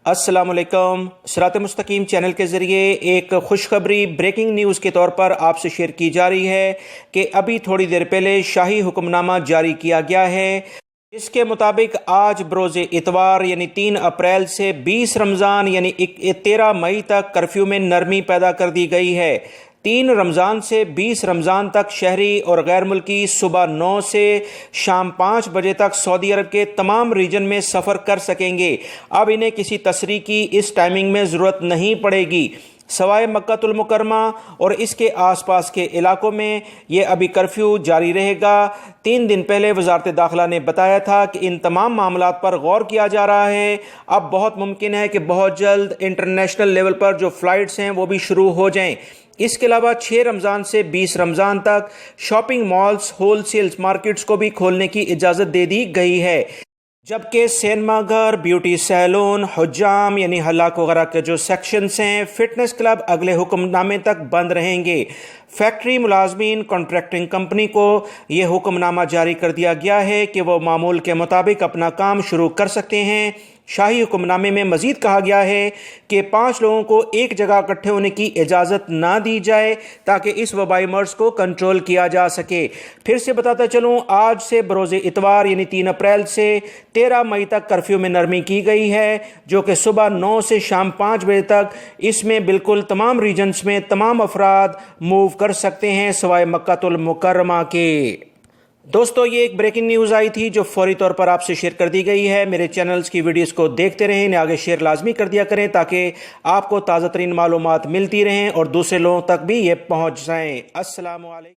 अस्सलाम वालेकुम। सिरात मुस्तकीम चैनल के ज़रिए एक खुशखबरी ब्रेकिंग न्यूज़ के तौर पर आपसे शेयर की जा रही है कि अभी थोड़ी देर पहले शाही हुक्मनामा जारी किया गया है। इसके मुताबिक आज बरोज़ इतवार यानी 3 अप्रैल से 20 रमज़ान यानी 13 मई तक कर्फ्यू में नरमी पैदा कर दी गई है। 3 रमज़ान से 20 रमज़ान तक शहरी और गैर मुल्की सुबह 9 से शाम 5 बजे तक सऊदी अरब के तमाम रीजन में सफ़र कर सकेंगे। अब इन्हें किसी तसरीह की इस टाइमिंग में ज़रूरत नहीं पड़ेगी। सवाए मक्कातुल मुकरमा और इसके आसपास के इलाकों में ये अभी कर्फ्यू जारी रहेगा। 3 दिन पहले वजारत दाखिला ने बताया था कि इन तमाम मामलात पर गौर किया जा रहा है। अब बहुत मुमकिन है कि बहुत जल्द इंटरनेशनल लेवल पर जो फ़्लाइट्स हैं वो भी शुरू हो जाएं। इसके अलावा 6 रमज़ान से 20 रमज़ान तक शॉपिंग मॉल्स, होलसेल्स मार्केट्स को भी खोलने की इजाज़त दे दी गई है, जबकि सिनेमा घर, ब्यूटी सैलून, हुज्जाम यानी हलाक वगैरह के जो सेक्शंस हैं, फिटनेस क्लब अगले हुक्मनामे तक बंद रहेंगे। फैक्ट्री मुलाजमीन कॉन्ट्रैक्टिंग कंपनी को ये हुक्मनामा जारी कर दिया गया है कि वो मामूल के मुताबिक अपना काम शुरू कर सकते हैं। शाही हुक्मनामे में मजीद कहा गया है कि 5 लोगों को एक जगह इकट्ठे होने की इजाज़त ना दी जाए ताकि इस वबाई मर्ज को कंट्रोल किया जा सके। फिर से बताता चलूँ, आज से बरोज़ इतवार यानी 3 अप्रैल से 13 मई तक कर्फ्यू में नरमी की गई है, जो कि सुबह 9 से शाम 5 बजे तक इसमें बिल्कुल तमाम रीजन्स में तमाम अफराद मूव कर सकते हैं सवाए मक्कातुल मुकर्रमा के। दोस्तों, ये एक ब्रेकिंग न्यूज़ आई थी जो फौरी तौर पर आपसे शेयर कर दी गई है। मेरे चैनल्स की वीडियोस को देखते रहें, इन्हें आगे शेयर लाजमी कर दिया करें ताकि आपको ताज़ा तरीन मालूमात मिलती रहें और दूसरे लोगों तक भी ये पहुंच जाएं। अस्सलाम वालेकुम।